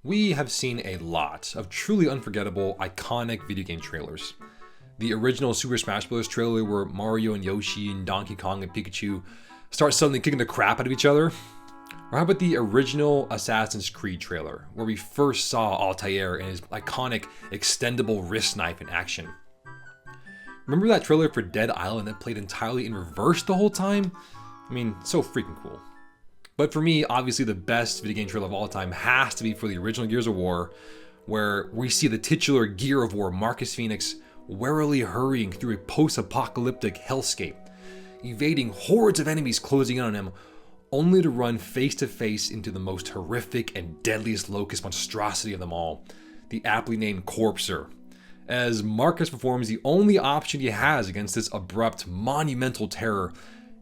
We have seen a lot of truly unforgettable, iconic video game trailers. The original Super Smash Bros. Trailer where Mario and Yoshi and Donkey Kong and Pikachu start suddenly kicking the crap out of each other. Or how about the original Assassin's Creed trailer, where we first saw Altair and his iconic extendable wrist knife in action. Remember that trailer for Dead Island that played entirely in reverse the whole time? I mean, so freaking cool. But for me, obviously the best video game trailer of all time has to be for the original Gears of War, where we see the titular Gear of War, Marcus Phoenix, warily hurrying through a post-apocalyptic hellscape, evading hordes of enemies closing in on him, only to run face to face into the most horrific and deadliest locust monstrosity of them all, the aptly named Corpser, as Marcus performs the only option he has against this abrupt, monumental terror,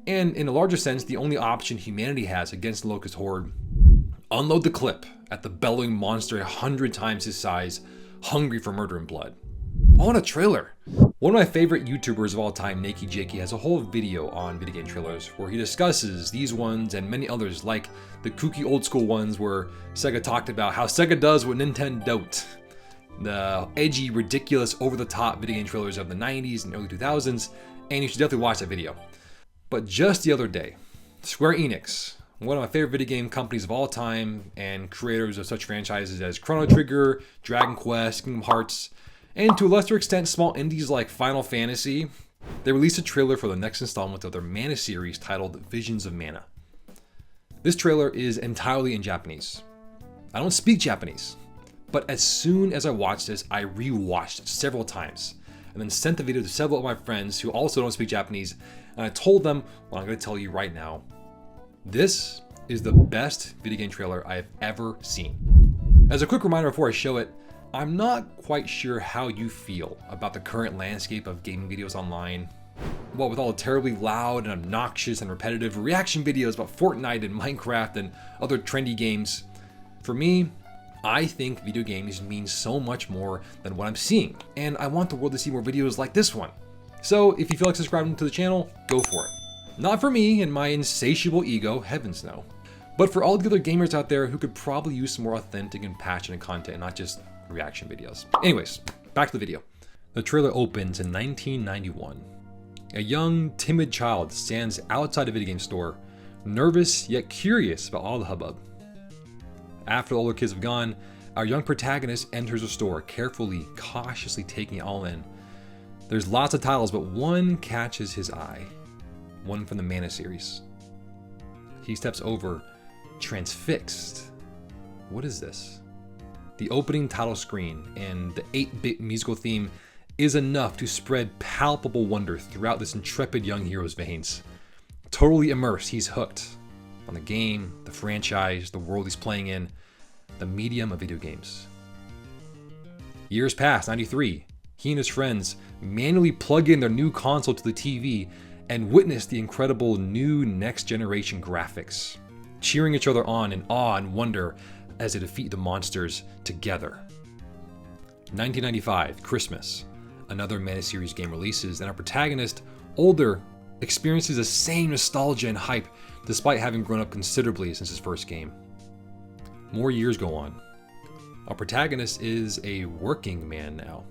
and in a larger sense, the only option humanity has against the locust horde. Unload the clip at the bellowing monster 100 times his size, hungry for murder and blood. All in a trailer. One of my favorite YouTubers of all time, Nakey Jakey, has a whole video on video game trailers where he discusses these ones and many others, like the kooky old school ones where Sega talked about how Sega does what Nintendo don't. The edgy, ridiculous, over-the-top video game trailers of the 90s and early 2000s, and you should definitely watch that video. But just the other day, Square Enix, one of my favorite video game companies of all time and creators of such franchises as Chrono Trigger, Dragon Quest, Kingdom Hearts, and to a lesser extent small indies like Final Fantasy, they released a trailer for the next installment of their Mana series titled Visions of Mana. This trailer is entirely in Japanese. I don't speak Japanese, but as soon as I watched this, I rewatched it several times and then sent the video to several of my friends who also don't speak Japanese, and I told them what I'm going to tell you right now. This is the best video game trailer I have ever seen. As a quick reminder before I show it, I'm not quite sure how you feel about the current landscape of gaming videos online. Well, with all the terribly loud and obnoxious and repetitive reaction videos about Fortnite and Minecraft and other trendy games. For me, I think video games mean so much more than what I'm seeing, and I want the world to see more videos like this one. So if you feel like subscribing to the channel, go for it. Not for me and my insatiable ego, heavens no. But for all the other gamers out there who could probably use some more authentic and passionate content, not just reaction videos. Anyways, back to the video. The trailer opens in 1991. A young, timid child stands outside a video game store, nervous yet curious about all the hubbub. After the older kids have gone, our young protagonist enters the store, carefully, cautiously taking it all in. There's lots of titles, but one catches his eye. One from the Mana series. He steps over, transfixed. What is this? The opening title screen and the 8-bit musical theme is enough to spread palpable wonder throughout this intrepid young hero's veins. Totally immersed, he's hooked on the game, the franchise, the world he's playing in, the medium of video games. Years pass, 93. He and his friends manually plug in their new console to the TV and witness the incredible new next-generation graphics, cheering each other on in awe and wonder as they defeat the monsters together. 1995, Christmas. Another Mana series game releases, and our protagonist, older, experiences the same nostalgia and hype despite having grown up considerably since his first game. More years go on. Our protagonist is a working man now.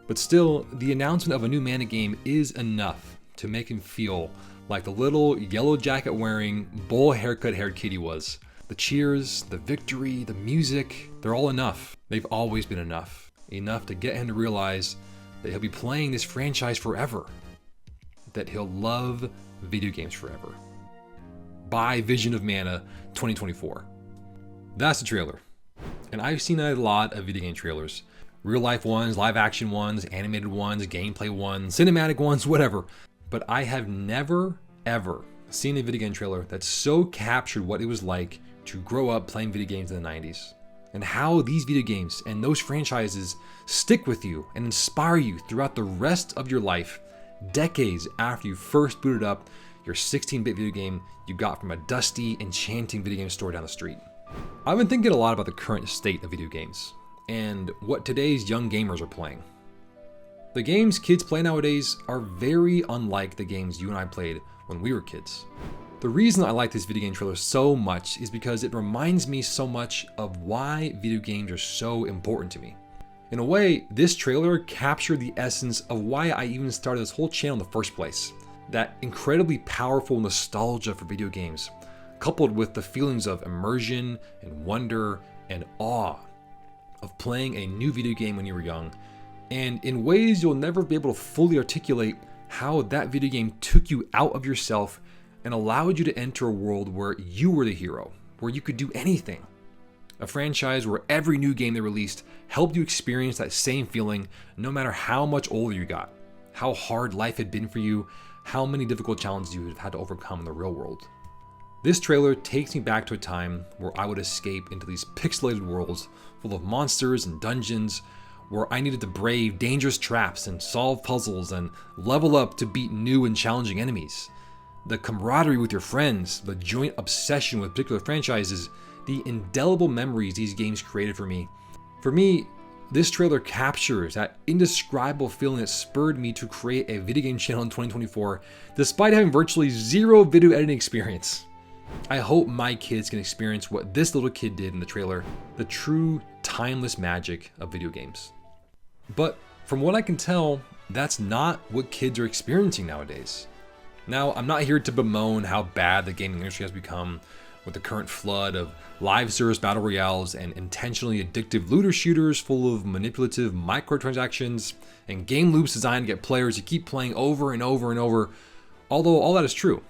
But still, the announcement of a new Mana game is enough to make him feel like the little yellow jacket wearing, bowl haircut haired kid he was. The cheers, the victory, the music, they're all enough. They've always been enough. Enough to get him to realize that he'll be playing this franchise forever. That he'll love video games forever. By Vision of Mana 2024. That's the trailer. And I've seen a lot of video game trailers. Real life ones, live action ones, animated ones, gameplay ones, cinematic ones, whatever. But I have never, ever seen a video game trailer that so captured what it was like to grow up playing video games in the 90s. And how these video games and those franchises stick with you and inspire you throughout the rest of your life, decades after you first booted up your 16-bit video game you got from a dusty, enchanting video game store down the street. I've been thinking a lot about the current state of video games and what today's young gamers are playing. The games kids play nowadays are very unlike the games you and I played when we were kids. The reason I like this video game trailer so much is because it reminds me so much of why video games are so important to me. In a way, this trailer captured the essence of why I even started this whole channel in the first place. That incredibly powerful nostalgia for video games, coupled with the feelings of immersion and wonder and awe of playing a new video game when you were young, and in ways you'll never be able to fully articulate how that video game took you out of yourself and allowed you to enter a world where you were the hero, where you could do anything. A franchise where every new game they released helped you experience that same feeling no matter how much older you got, how hard life had been for you, how many difficult challenges you have had to overcome in the real world. This trailer takes me back to a time where I would escape into these pixelated worlds full of monsters and dungeons, where I needed to brave dangerous traps and solve puzzles and level up to beat new and challenging enemies. The camaraderie with your friends, the joint obsession with particular franchises, the indelible memories these games created for me. For me, this trailer captures that indescribable feeling that spurred me to create a video game channel in 2024, despite having virtually zero video editing experience. I hope my kids can experience what this little kid did in the trailer, the true timeless magic of video games. But from what I can tell, that's not what kids are experiencing nowadays. Now, I'm not here to bemoan how bad the gaming industry has become with the current flood of live service battle royales and intentionally addictive looter shooters full of manipulative microtransactions and game loops designed to get players to keep playing over and over and over, although all that is true.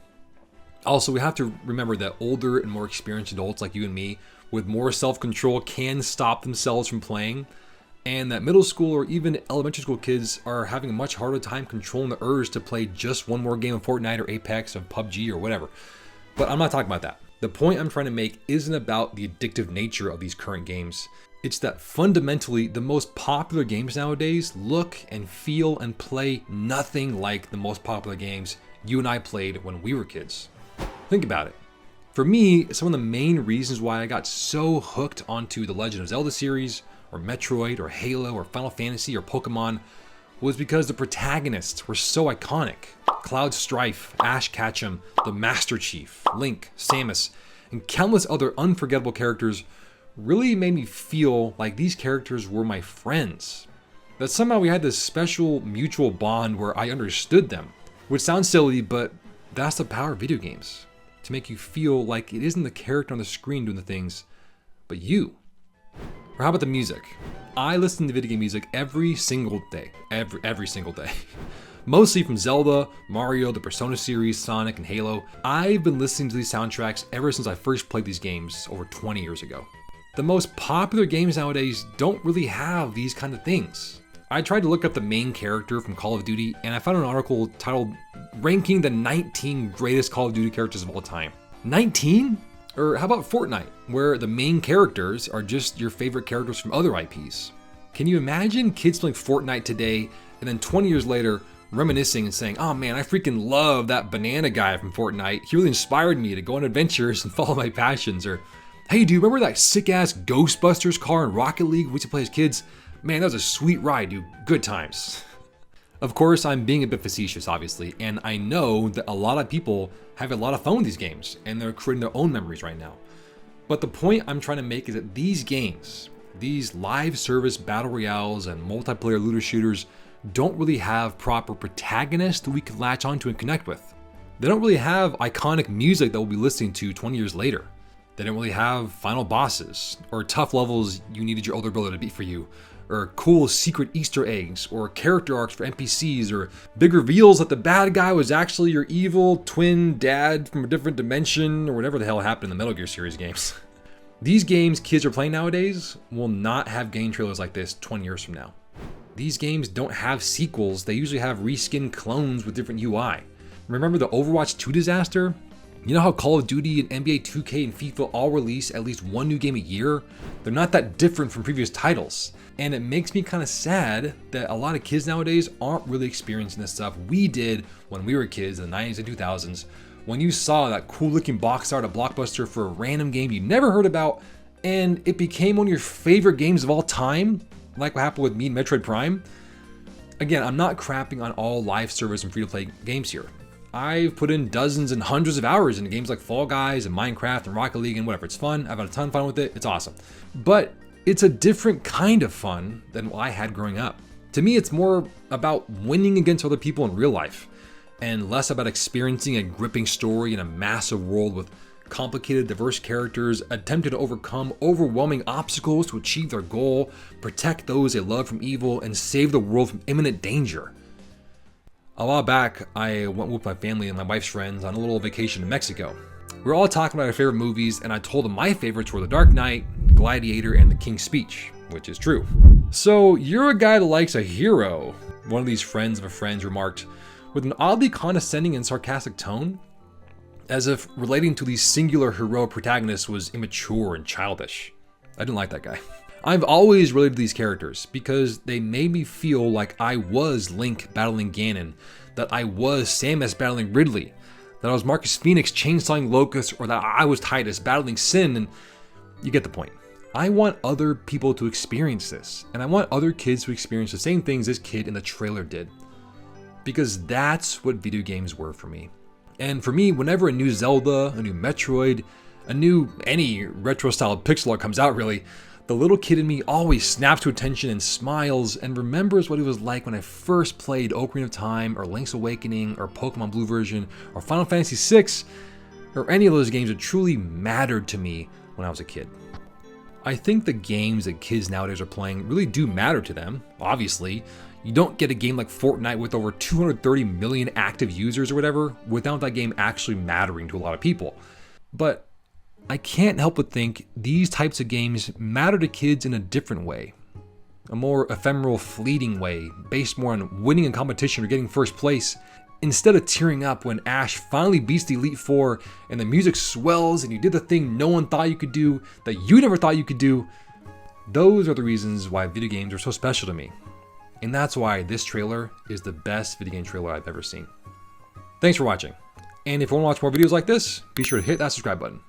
Also, we have to remember that older and more experienced adults like you and me with more self-control can stop themselves from playing, and that middle school or even elementary school kids are having a much harder time controlling the urge to play just one more game of Fortnite or Apex or PUBG or whatever. But I'm not talking about that. The point I'm trying to make isn't about the addictive nature of these current games. It's that fundamentally the most popular games nowadays look and feel and play nothing like the most popular games you and I played when we were kids. Think about it. For me, some of the main reasons why I got so hooked onto the Legend of Zelda series, or Metroid, or Halo, or Final Fantasy, or Pokemon, was because the protagonists were so iconic. Cloud Strife, Ash Ketchum, the Master Chief, Link, Samus, and countless other unforgettable characters really made me feel like these characters were my friends. That somehow we had this special mutual bond where I understood them. Which sounds silly, but that's the power of video games. To make you feel like it isn't the character on the screen doing the things, but you. Or how about the music? I listen to video game music every single day. Every single day. Mostly from Zelda, Mario, the Persona series, Sonic, and Halo. I've been listening to these soundtracks ever since I first played these games over 20 years ago. The most popular games nowadays don't really have these kind of things. I tried to look up the main character from Call of Duty, and I found an article titled Ranking the 19 Greatest Call of Duty Characters of All Time. 19? Or how about Fortnite, where the main characters are just your favorite characters from other IPs? Can you imagine kids playing Fortnite today, and then 20 years later, reminiscing and saying, oh man, I freaking love that banana guy from Fortnite. He really inspired me to go on adventures and follow my passions. Or, hey, do you remember that sick-ass Ghostbusters car in Rocket League we used to play as kids? Man, that was a sweet ride, dude. Good times. Of course, I'm being a bit facetious, obviously, and I know that a lot of people have a lot of fun with these games, and they're creating their own memories right now. But the point I'm trying to make is that these games, these live service battle royales and multiplayer looter shooters, don't really have proper protagonists that we can latch onto and connect with. They don't really have iconic music that we'll be listening to 20 years later. They don't really have final bosses, or tough levels you needed your older brother to beat for you, or cool secret Easter eggs, or character arcs for NPCs, or big reveals that the bad guy was actually your evil twin dad from a different dimension, or whatever the hell happened in the Metal Gear series games. These games kids are playing nowadays will not have game trailers like this 20 years from now. These games don't have sequels, they usually have reskinned clones with different UI. Remember the Overwatch 2 disaster? You know how Call of Duty and NBA 2K and FIFA all release at least one new game a year? They're not that different from previous titles. And it makes me kind of sad that a lot of kids nowadays aren't really experiencing this stuff we did when we were kids in the 90s and 2000s, when you saw that cool looking box art at Blockbuster for a random game you never heard about, and it became one of your favorite games of all time, like what happened with me and Metroid Prime. Again, I'm not crapping on all live service and free-to-play games here. I've put in dozens and hundreds of hours into games like Fall Guys and Minecraft and Rocket League and whatever. It's fun. I've had a ton of fun with it. It's awesome. But it's a different kind of fun than what I had growing up. To me, it's more about winning against other people in real life and less about experiencing a gripping story in a massive world with complicated, diverse characters attempting to overcome overwhelming obstacles to achieve their goal, protect those they love from evil, and save the world from imminent danger. A while back, I went with my family and my wife's friends on a little vacation to Mexico. We were all talking about our favorite movies, and I told them my favorites were The Dark Knight, Gladiator, and The King's Speech, which is true. "So you're a guy that likes a hero," one of these friends of a friend remarked, with an oddly condescending and sarcastic tone, as if relating to these singular heroic protagonists was immature and childish. I didn't like that guy. I've always related to these characters because they made me feel like I was Link battling Ganon, that I was Samus battling Ridley, that I was Marcus Phoenix chainsawing Locust, or that I was Titus battling Sin, and you get the point. I want other people to experience this, and I want other kids to experience the same things this kid in the trailer did. Because that's what video games were for me. And for me, whenever a new Zelda, a new Metroid, any retro-style pixel art comes out really, the little kid in me always snaps to attention and smiles and remembers what it was like when I first played Ocarina of Time, or Link's Awakening, or Pokemon Blue version, or Final Fantasy VI, or any of those games that truly mattered to me when I was a kid. I think the games that kids nowadays are playing really do matter to them, obviously. You don't get a game like Fortnite with over 230 million active users or whatever without that game actually mattering to a lot of people. But I can't help but think these types of games matter to kids in a different way. A more ephemeral, fleeting way, based more on winning a competition or getting first place, instead of tearing up when Ash finally beats the Elite Four and the music swells and you did the thing no one thought you could do, that you never thought you could do. Those are the reasons why video games are so special to me. And that's why this trailer is the best video game trailer I've ever seen. Thanks for watching. And if you want to watch more videos like this, be sure to hit that subscribe button.